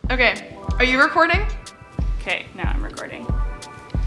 Okay, are you recording? Okay, now I'm recording.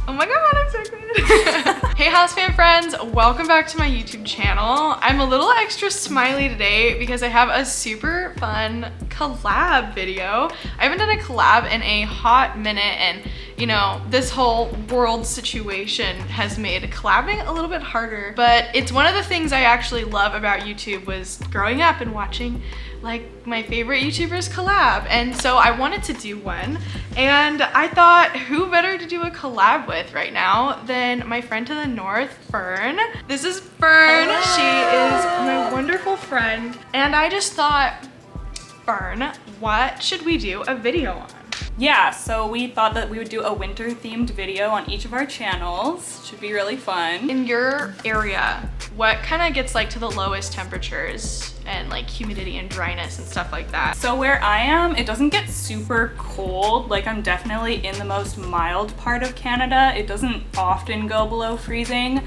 Oh my god, I'm so excited. Hey houseplant friends, welcome back to my YouTube channel. I'm a little extra smiley today because I have a super fun collab video. I haven't done a collab in a hot minute, and you know, this whole world situation has made collabing a little bit harder, but it's one of the things I actually love about YouTube was growing up and watching like my favorite YouTubers collab. And so I wanted to do one, and I thought who better to do a collab with right now than my friend to the north, Fern. This is Fern. Hello. She is my wonderful friend, and I just thought, Fern, what should we do a video on? Yeah, so we thought that we would do a winter themed video on each of our channels. Should be really fun. In your area, what kind of gets like to the lowest temperatures and like humidity and dryness and stuff like that? So where I am, it doesn't get super cold. Like, I'm definitely in the most mild part of Canada. It doesn't often go below freezing.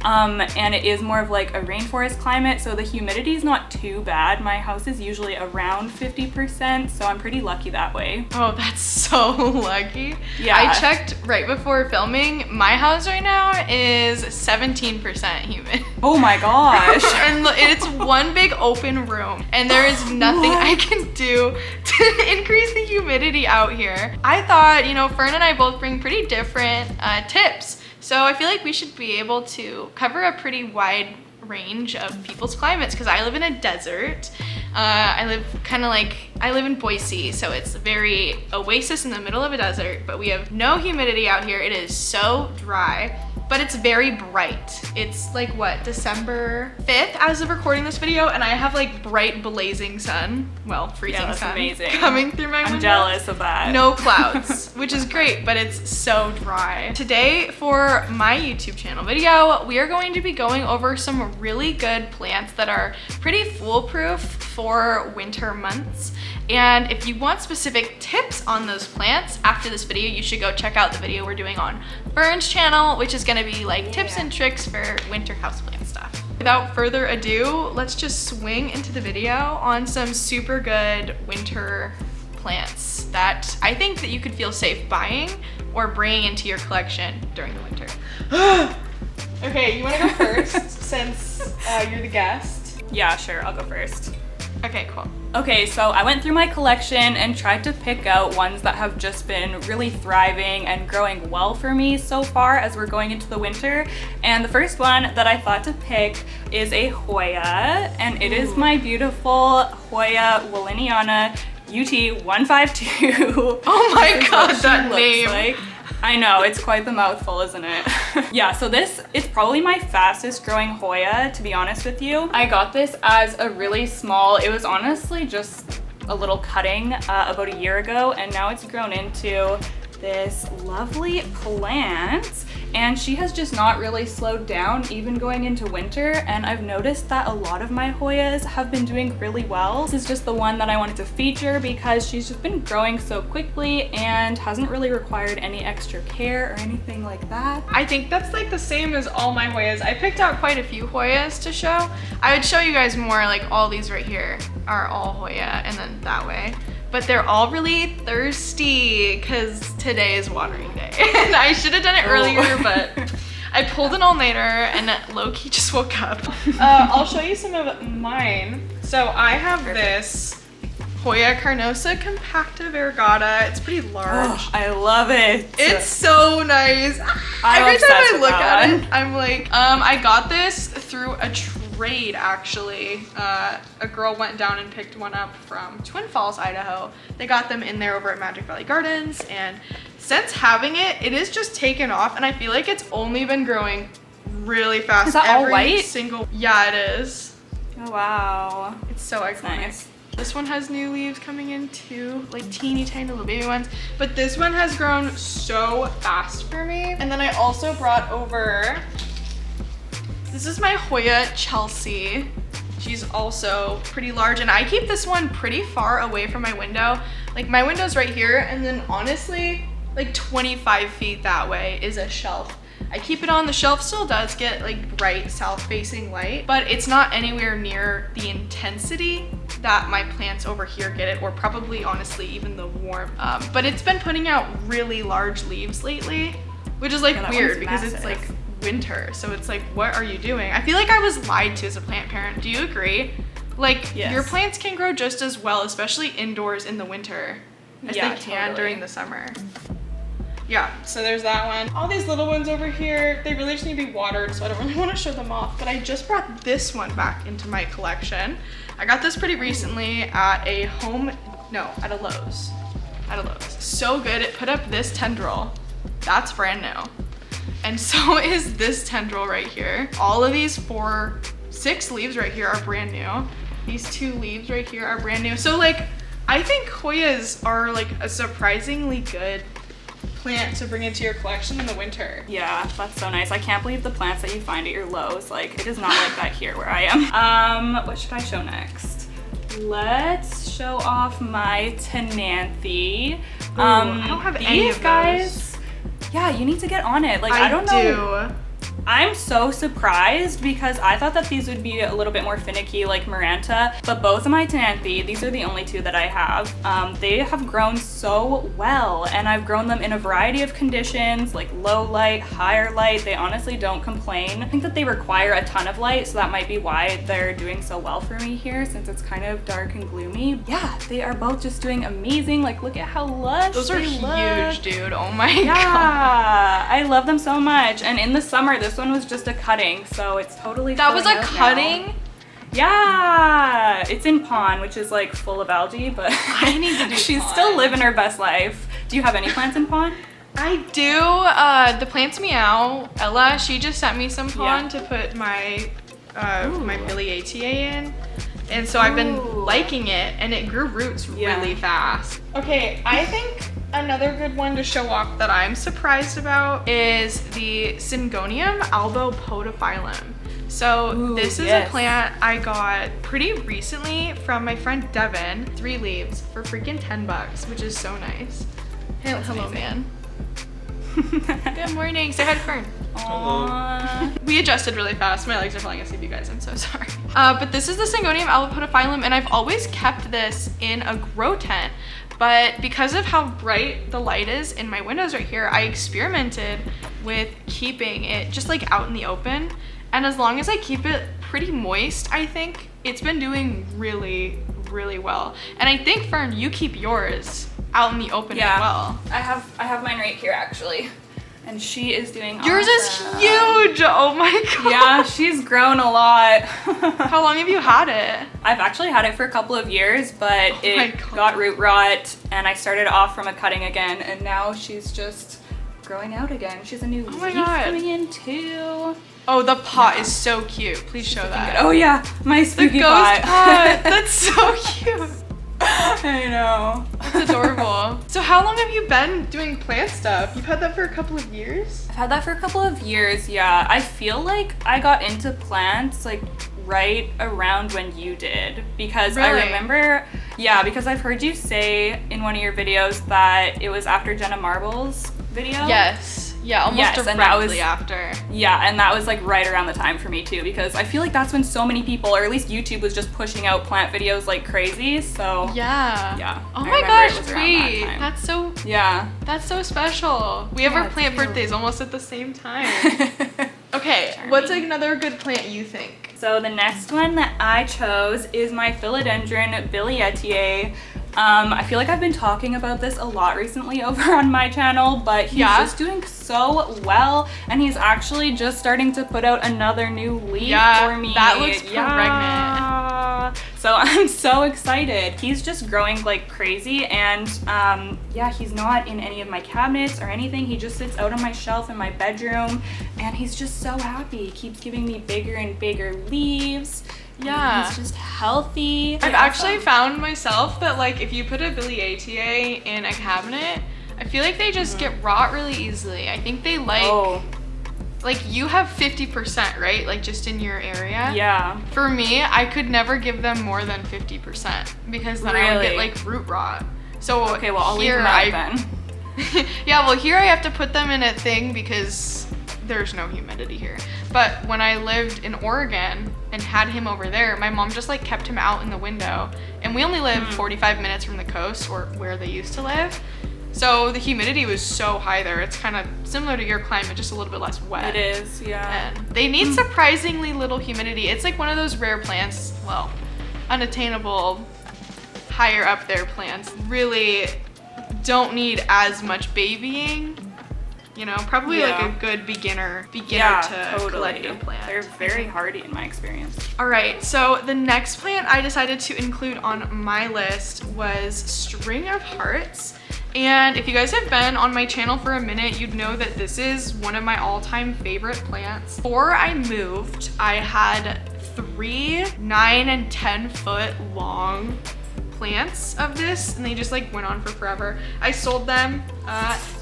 And it is more of like a rainforest climate, so the humidity is not too bad. My house is usually around 50%, so I'm pretty lucky that way. Oh, that's so lucky. Yeah. I checked right before filming. My house right now is 17% humid. Oh my gosh. And it's one big open room, and there is nothing I can do to increase the humidity out here. I thought, you know, Fern and I both bring pretty different tips. So I feel like we should be able to cover a pretty wide range of people's climates, because I live in a desert. I live in Boise, so it's very oasis in the middle of a desert, but we have no humidity out here. It is so dry, but it's very bright. It's like what, December 5th as of recording this video, and I have like bright blazing sun, well, freezing Yeah, that's sun amazing. coming through my window. I'm jealous of that. No clouds, which is great, but it's so dry. Today for my YouTube channel video, we are going to be going over some really good plants that are pretty foolproof for winter months. And if you want specific tips on those plants after this video, you should go check out the video we're doing on Fern's channel, which is gonna be like tips and tricks for winter houseplant stuff. Without further ado, let's just swing into the video on some super good winter plants that I think that you could feel safe buying or bringing into your collection during the winter. Okay, you wanna go first since you're the guest? Yeah, sure, I'll go first. Okay, cool. Okay, so I went through my collection and tried to pick out ones that have just been really thriving and growing well for me so far as we're going into the winter. And the first one that I thought to pick is a Hoya, and it is my beautiful Hoya Walliniana UT152. Oh my god, that name. Like. I know, it's quite the mouthful, isn't it? Yeah, so this is probably my fastest growing Hoya, to be honest with you. I got this as a really small, it was honestly just a little cutting about a year ago, and now it's grown into this lovely plant, and she has just not really slowed down even going into winter. And I've noticed that a lot of my Hoyas have been doing really well. This is just the one that I wanted to feature because she's just been growing so quickly and hasn't really required any extra care or anything like that. I think that's like the same as all my Hoyas. I picked out quite a few Hoyas to show. I would show you guys more, like all these right here are all Hoya, and then that way. But they're all really thirsty because today is watering day. And I should have done it earlier, but I pulled an all-nighter and low-key just woke up. I'll show you some of mine. So I have this Hoya carnosa compacta variegata. It's pretty large. Oh, I love it. It's so nice. Every time I look at it, I'm like, I got this through a trade actually. A girl went down and picked one up from Twin Falls, Idaho. They got them in there over at Magic Valley Gardens, and since having it, it is just taken off, and I feel like it's only been growing really fast. Is that all white? Yeah, it is. Oh wow. It's so iconic. Nice. This one has new leaves coming in too, like teeny tiny little baby ones. But this one has grown so fast for me. And then I also brought over, this is my Hoya Chelsea. She's also pretty large, and I keep this one pretty far away from my window. Like my window's right here, and then honestly, like 25 feet that way is a shelf. I keep it on the shelf, still does get like bright south facing light, but it's not anywhere near the intensity that my plants over here get it, or probably honestly even the warm. But it's been putting out really large leaves lately, which is like weird because it's like winter. So it's like, what are you doing? I feel like I was lied to as a plant parent. Do you agree? Like your plants can grow just as well, especially indoors in the winter, as they can during the summer. Yeah, so there's that one. All these little ones over here, they really just need to be watered, so I don't really want to show them off, but I just brought this one back into my collection. I got this pretty recently at a Lowe's. At a Lowe's. So good, it put up this tendril. That's brand new. And so is this tendril right here. All of these 6 leaves right here are brand new. These 2 leaves right here are brand new. So like, I think Hoyas are like a surprisingly good plant to bring into your collection in the winter. Yeah, that's so nice. I can't believe the plants that you find at your Lowe's. Like, it is not like that here where I am. What should I show next? Let's show off my Tanathe. I don't have any of those. Guys, yeah, you need to get on it. Like, I don't know. I'm so surprised because I thought that these would be a little bit more finicky like Maranta, but both of my Tanathe, these are the only 2 that I have. They have grown so well, and I've grown them in a variety of conditions, like low light, higher light. They honestly don't complain. I think that they require a ton of light, so that might be why they're doing so well for me here, since it's kind of dark and gloomy. Yeah, they are both just doing amazing. Like, look at how lush those are huge, look. dude. Oh my god. Yeah, I love them so much. And in the summer, this one was just a cutting, so it's totally that was a cutting now. Yeah, it's in pond, which is like full of algae, but I need to do she's pond. Still living her best life. Do you have any plants in pond? I do. The plants meow. Ella, she just sent me some pond to put my my billietiae in, and so I've been liking it, and it grew roots really fast. Okay, I think another good one to show off that I'm surprised about is the Syngonium albopodophyllum. So this is a plant I got pretty recently from my friend Devin. 3 leaves for freaking $10, which is so nice. Hey, hello, man. Good morning. Say hi to Fern. Aww. We adjusted really fast. My legs are falling asleep, you guys. I'm so sorry. But this is the Syngonium albopodophyllum, and I've always kept this in a grow tent. But because of how bright the light is in my windows right here, I experimented with keeping it just like out in the open. And as long as I keep it pretty moist, I think it's been doing really, really well. And I think, Fern, you keep yours out in the open as well. I have mine right here actually. And she is doing Yours is huge! Oh my god. Yeah, she's grown a lot. How long have you had it? I've actually had it for a couple of years, but it got root rot, and I started off from a cutting again, and now she's just growing out again. She's a new leaf coming in too. Oh, the pot is so cute. Please show that. Oh yeah, my spooky pot. That's so cute. I know. It's adorable. So how long have you been doing plant stuff? You've had that for a couple of years? I've had that for a couple of years, yeah. I feel like I got into plants like right around when you did, because I remember, because I've heard you say in one of your videos that it was after Jenna Marble's video. Yes. Yeah, almost directly after. Yeah, and that was like right around the time for me too, because I feel like that's when so many people, or at least YouTube was just pushing out plant videos like crazy, so. Yeah. Oh my gosh, wait, that's so special. We have our plant birthdays almost at the same time. Okay, what's another good plant you think? So the next one that I chose is my Philodendron billietiae. I feel like I've been talking about this a lot recently over on my channel, but he's just doing so well, and he's actually just starting to put out another new leaf for me. That looks pregnant. So I'm so excited. He's just growing like crazy, and he's not in any of my cabinets or anything. He just sits out on my shelf in my bedroom, and he's just so happy. He keeps giving me bigger and bigger leaves. Yeah. It's just healthy. I've actually found myself that like if you put a billietiae in a cabinet, I feel like they just get rot really easily. I think they like you have 50%, right? Like just in your area. Yeah. For me, I could never give them more than 50% because then I would get like root rot. So okay, well I'll leave them out then. Yeah, well here I have to put them in a thing because there's no humidity here. But when I lived in Oregon and had him over there, my mom just like kept him out in the window. And we only live 45 minutes from the coast, or where they used to live. So the humidity was so high there. It's kind of similar to your climate, just a little bit less wet. It is, yeah. And they need surprisingly little humidity. It's like one of those rare plants, well, unattainable, higher up there plants. Really don't need as much babying. You know, probably like a good beginner to collect a plant. They're very hardy in my experience. All right, so the next plant I decided to include on my list was string of hearts. And if you guys have been on my channel for a minute, you'd know that this is one of my all-time favorite plants. Before I moved, I had 3 9 and 10 foot long plants of this, and they just like went on for forever. I sold them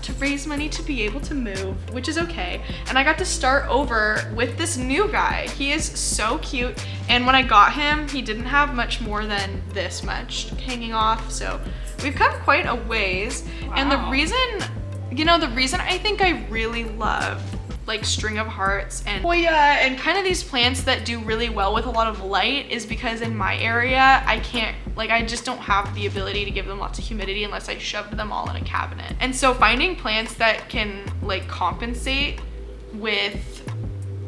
to raise money to be able to move, which is okay. And I got to start over with this new guy. He is so cute. And when I got him, he didn't have much more than this much hanging off. So we've come quite a ways. Wow. And the reason I think I really love like string of hearts and Hoya and kind of these plants that do really well with a lot of light is because in my area, I just don't have the ability to give them lots of humidity unless I shoved them all in a cabinet. And so finding plants that can like compensate with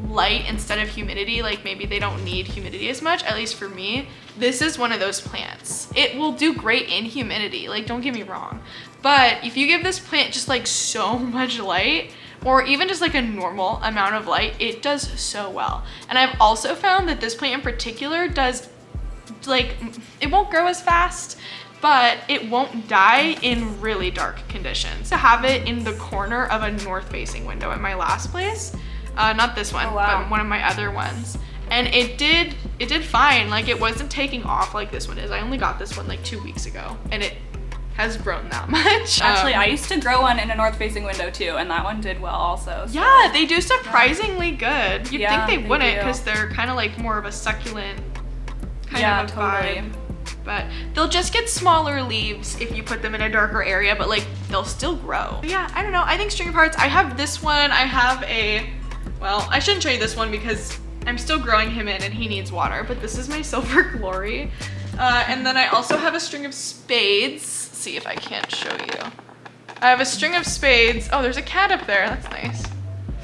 light instead of humidity, like maybe they don't need humidity as much, at least for me, this is one of those plants. It will do great in humidity, like don't get me wrong. But if you give this plant just like so much light, or even just like a normal amount of light, it does so well. And I've also found that this plant in particular does like, it won't grow as fast, but it won't die in really dark conditions. To have it in the corner of a north facing window at my last place, not this one, but one of my other ones. And it did fine. Like it wasn't taking off like this one is. I only got this one like 2 weeks ago and it has grown that much. Actually, I used to grow one in a north-facing window too, and that one did well also. So. Yeah, they do surprisingly good. You'd think they wouldn't because they're kind of like more of a succulent kind of a vibe. But they'll just get smaller leaves if you put them in a darker area, but like they'll still grow. But yeah, I don't know. I think string of hearts, I have this one. I have well, I shouldn't show you this one because I'm still growing him in and he needs water, but this is my silver glory. And then I also have a string of spades. See if I can't show you. I have a string of spades. Oh, there's a cat up there. That's nice.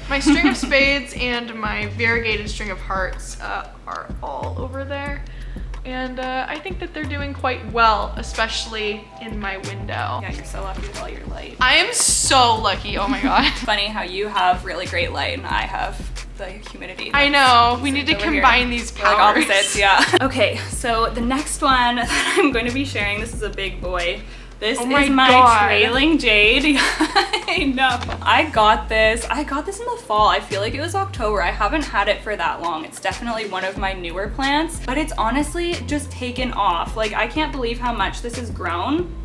My string of spades and my variegated string of hearts are all over there. And I think that they're doing quite well, especially in my window. Yeah, you're so lucky with all your light. I am so lucky, oh my God. Funny how you have really great light and I have the humidity. I know, we need to combine these powers. Like opposites, yeah. Okay, so the next one that I'm going to be sharing, this is a big boy. This is my trailing jade. I know. I got this in the fall. I feel like it was October. I haven't had it for that long. It's definitely one of my newer plants, but it's honestly just taken off. Like I can't believe how much this has grown.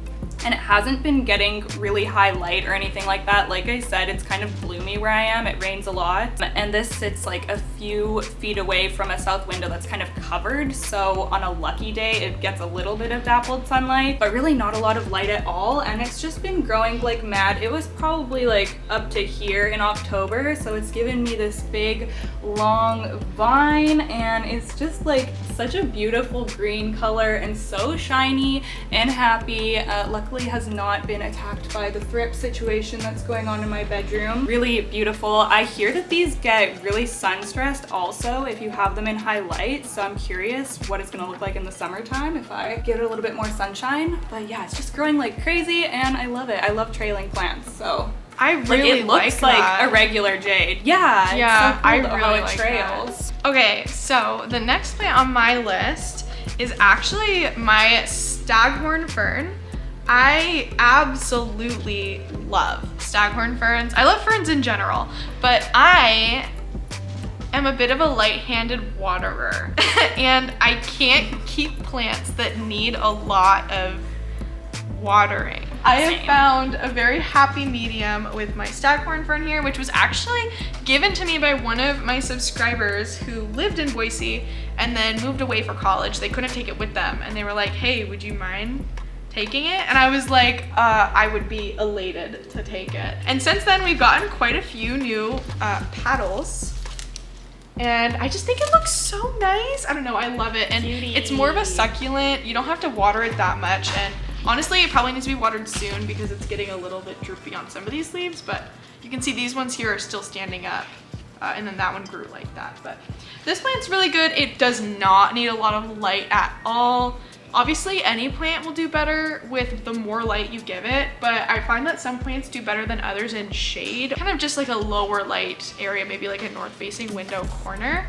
And it hasn't been getting really high light or anything like that. Like I said, it's kind of gloomy where I am. It rains a lot. And this sits like a few feet away from a south window that's kind of covered. So on a lucky day, it gets a little bit of dappled sunlight, but really not a lot of light at all. And it's just been growing like mad. It was probably like up to here in October. So it's given me this big, long vine and it's just like such a beautiful green color and so shiny and happy. Luckily has not been attacked by the thrip situation that's going on in my bedroom. Really beautiful. I hear that these get really sun stressed also if you have them in high light. So I'm curious what it's gonna look like in the summertime if I get a little bit more sunshine. But yeah, it's just growing like crazy and I love it. I love trailing plants. So I really it looks like a regular jade. Yeah, yeah, it's so cool I really how it like trails. That. Okay, so the next plant on my list is actually my Staghorn fern. I absolutely love Staghorn ferns. I love ferns in general, but I am a bit of a light-handed waterer and I can't keep plants that need a lot of watering. I have found a very happy medium with my Staghorn fern here, which was actually given to me by one of my subscribers who lived in Boise and then moved away for college. They couldn't take it with them and they were like, hey, would you mind taking it? And I was like, I would be elated to take it. And since then we've gotten quite a few new paddles. And I just think it looks so nice. I don't know, I love it. And it's more of a succulent. You don't have to water it that much. And honestly, it probably needs to be watered soon because it's getting a little bit droopy on some of these leaves, but you can see these ones here are still standing up. And then that one grew like that. But this plant's really good. It does not need a lot of light at all. Obviously, any plant will do better with the more light you give it, but I find that some plants do better than others in shade. Kind of just like a lower light area, maybe like a north-facing window corner.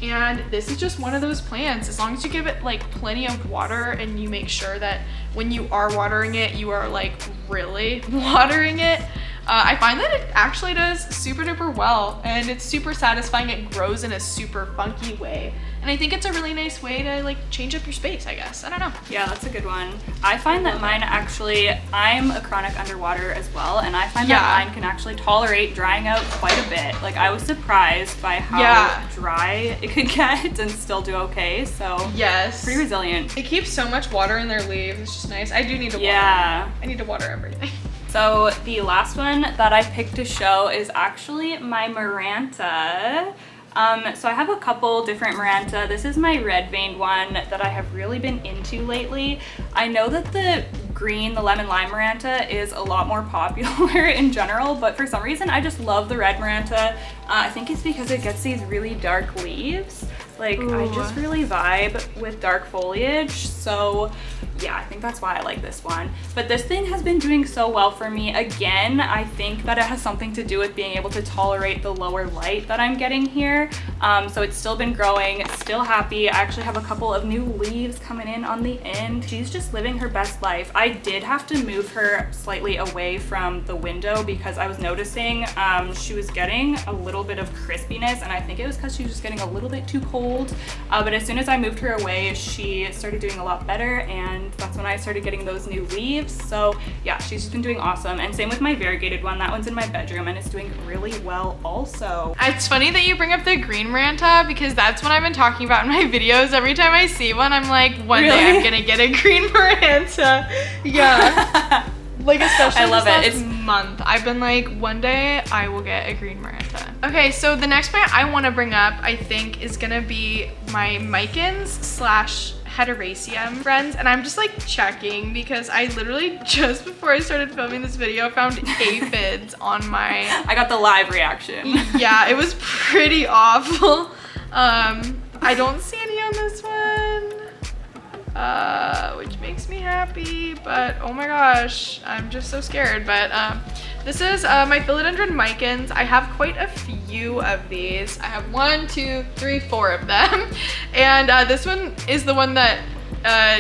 And this is just one of those plants. As long as you give it like plenty of water and you make sure that when you are watering it, you are like really watering it, I find that it actually does super duper well, and it's super satisfying. It grows in a super funky way. And I think it's a really nice way to like change up your space, I guess. I don't know. Yeah, that's a good one. I find that mine actually, I'm a chronic underwater as well, and I find that mine can actually tolerate drying out quite a bit. Like, I was surprised by how dry it could get and still do okay, so yes, pretty resilient. It keeps so much water in their leaves. It's just nice. I do need to water. I need to water everything. So the last one that I picked to show is actually my Maranta. So I have a couple different Maranta. This is my red veined one that I have really been into lately. I know that the green, the lemon lime Maranta is a lot more popular in general, but for some reason I just love the red Maranta. I think it's because it gets these really dark leaves. Like, I just really vibe with dark foliage, so yeah, I think that's why I like this one. But this thing has been doing so well for me. Again, I think that it has something to do with being able to tolerate the lower light that I'm getting here. So it's still been growing, still happy. I actually have a couple of new leaves coming in on the end. She's just living her best life. I did have to move her slightly away from the window because I was noticing she was getting a little bit of crispiness, and I think it was because she was just getting a little bit too cold. But as soon as I moved her away, she started doing a lot better, and that's when I started getting those new leaves. So yeah, she's just been doing awesome. And same with my variegated one. That one's in my bedroom and it's doing really well also. It's funny that you bring up the green Maranta because that's what I've been talking about in my videos. Every time I see one, I'm like, one day I'm gonna get a green Maranta. Yeah. Like, especially I love this month, I've been like, one day I will get a green Maranta. Okay, so the next plant I want to bring up, I think, is gonna be my micans slash Hederaceum friends, and I'm just like checking because I literally just before I started filming this video found aphids on my. I got the live reaction. Yeah, it was pretty awful. I don't see any on this one, which makes me happy, but oh my gosh, I'm just so scared. But this is my Philodendron micans. I have quite a few of these. I have 1, 2, 3, 4 of them. And this one is the one that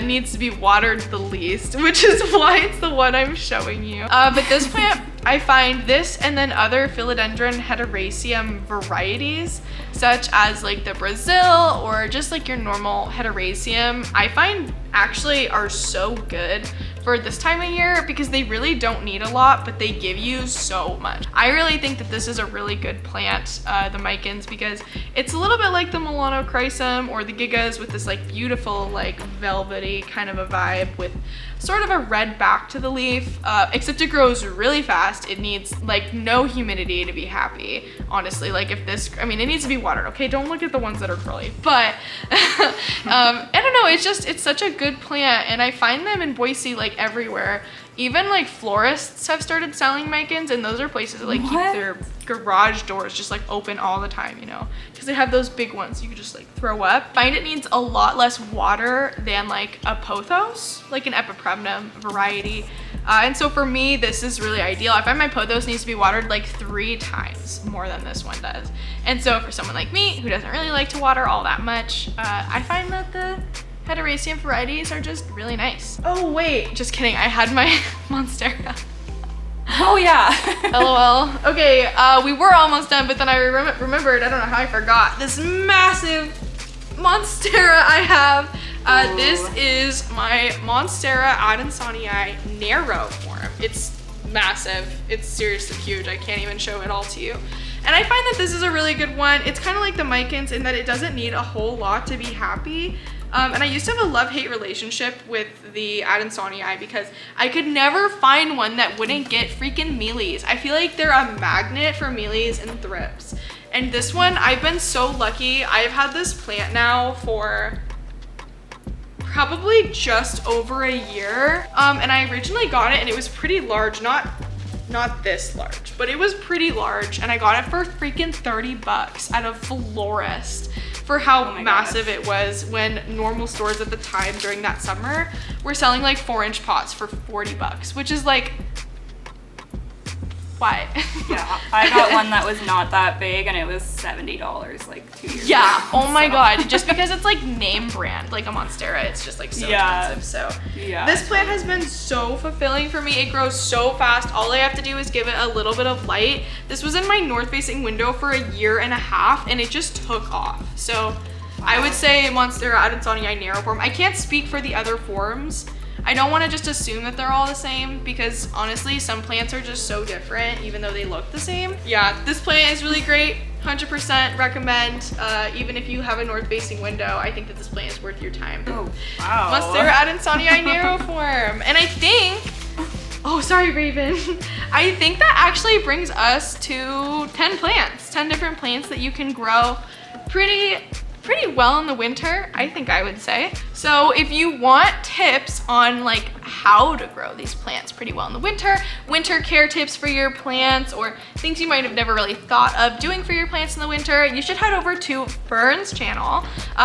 needs to be watered the least, which is why it's the one I'm showing you. But this plant, I find this and then other Philodendron Hederaceum varieties, such as like the Brazil or just like your normal Hederaceum, I find actually are so good for this time of year because they really don't need a lot, but they give you so much. I really think that this is a really good plant, the micans, because it's a little bit like the Melanochrysum or the Gigas with this like beautiful like velvety kind of a vibe with sort of a red back to the leaf, except it grows really fast. It needs like no humidity to be happy, honestly. Like if this, I mean, it needs to be watered, okay? Don't look at the ones that are curly, but I don't know, it's such a good plant, and I find them in Boise like everywhere. Even like florists have started selling micans, and those are places that like keep their garage doors just like open all the time, you know, because they have those big ones you could just like throw up. Find it needs a lot less water than like a pothos, like an epipremnum variety. And so for me, this is really ideal. I find my pothos needs to be watered like 3 times more than this one does. And so for someone like me who doesn't really like to water all that much, I find that the Hederaceum varieties are just really nice. Oh wait, just kidding. I had my Monstera. Oh yeah. LOL. Okay, we were almost done, but then I remembered, I don't know how I forgot, this massive Monstera I have. This is my Monstera adansonii narrow form. It's massive. It's seriously huge. I can't even show it all to you. And I find that this is a really good one. It's kind of like the micans in that it doesn't need a whole lot to be happy. And I used to have a love-hate relationship with the adansonii because I could never find one that wouldn't get freaking mealies. I feel like they're a magnet for mealies and thrips. And this one, I've been so lucky. I've had this plant now for probably just over a year. And I originally got it and it was pretty large, not this large, but it was pretty large. And I got it for freaking 30 bucks at a florist for how massive it was, when normal stores at the time during that summer were selling like 4-inch pots for 40 bucks, which is like, why? Yeah, I got one that was not that big and it was $70 like 2 years ago. Oh my God, just because it's like name brand, like a Monstera, it's just like so expensive. So this plant has been so fulfilling for me. It grows so fast. All I have to do is give it a little bit of light. This was in my north facing window for a year and a half and it just took off. So I would say Monstera Adansonii narrow form. I can't speak for the other forms. I don't want to just assume that they're all the same, because honestly, some plants are just so different even though they look the same. Yeah, this plant is really great. 100% recommend. Even if you have a north facing window, I think that this plant is worth your time. Oh, wow. Monstera Adansonii narrow form. And I think, oh, sorry, Raven. I think that actually brings us to 10 plants, 10 different plants that you can grow pretty well in the winter, I think I would say. So if you want tips on like how to grow these plants pretty well in the winter care tips for your plants, or things you might have never really thought of doing for your plants in the winter, you should head over to Fern's channel.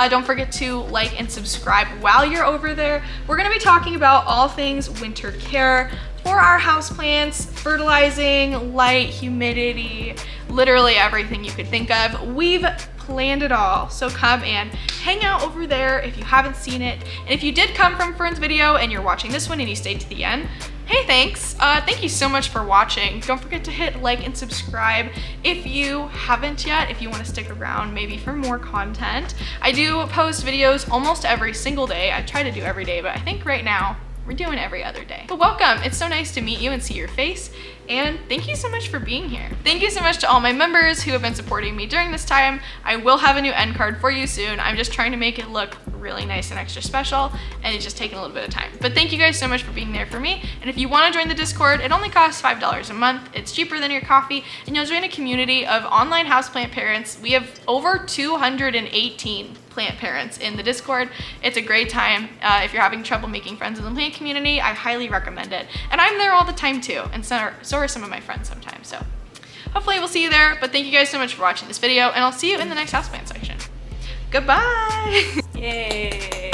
Don't forget to like and subscribe while you're over there. We're gonna be talking about all things winter care for our houseplants, fertilizing, light, humidity, literally everything you could think of. We've planned it all, so come and hang out over there if you haven't seen it. And if you did come from Fern's video and you're watching this one and you stayed to the end, hey, thanks. Thank you so much for watching. Don't forget to hit like and subscribe if you haven't yet, if you want to stick around maybe for more content. I do post videos almost every single day. I try to do every day, but I think right now we're doing every other day. But welcome. It's so nice to meet you and see your face. And thank you so much for being here. Thank you so much to all my members who have been supporting me during this time. I will have a new end card for you soon. I'm just trying to make it look really nice and extra special, and it's just taking a little bit of time. But thank you guys so much for being there for me. And if you want to join the Discord, it only costs $5 a month. It's cheaper than your coffee, and you'll join a community of online houseplant parents. We have over 218 plant parents in the Discord. It's a great time. If you're having trouble making friends in the plant community, I highly recommend it. And I'm there all the time too, and so are some of my friends sometimes. So hopefully we'll see you there. But thank you guys so much for watching this video, and I'll see you in the next houseplant section. Goodbye. Yay.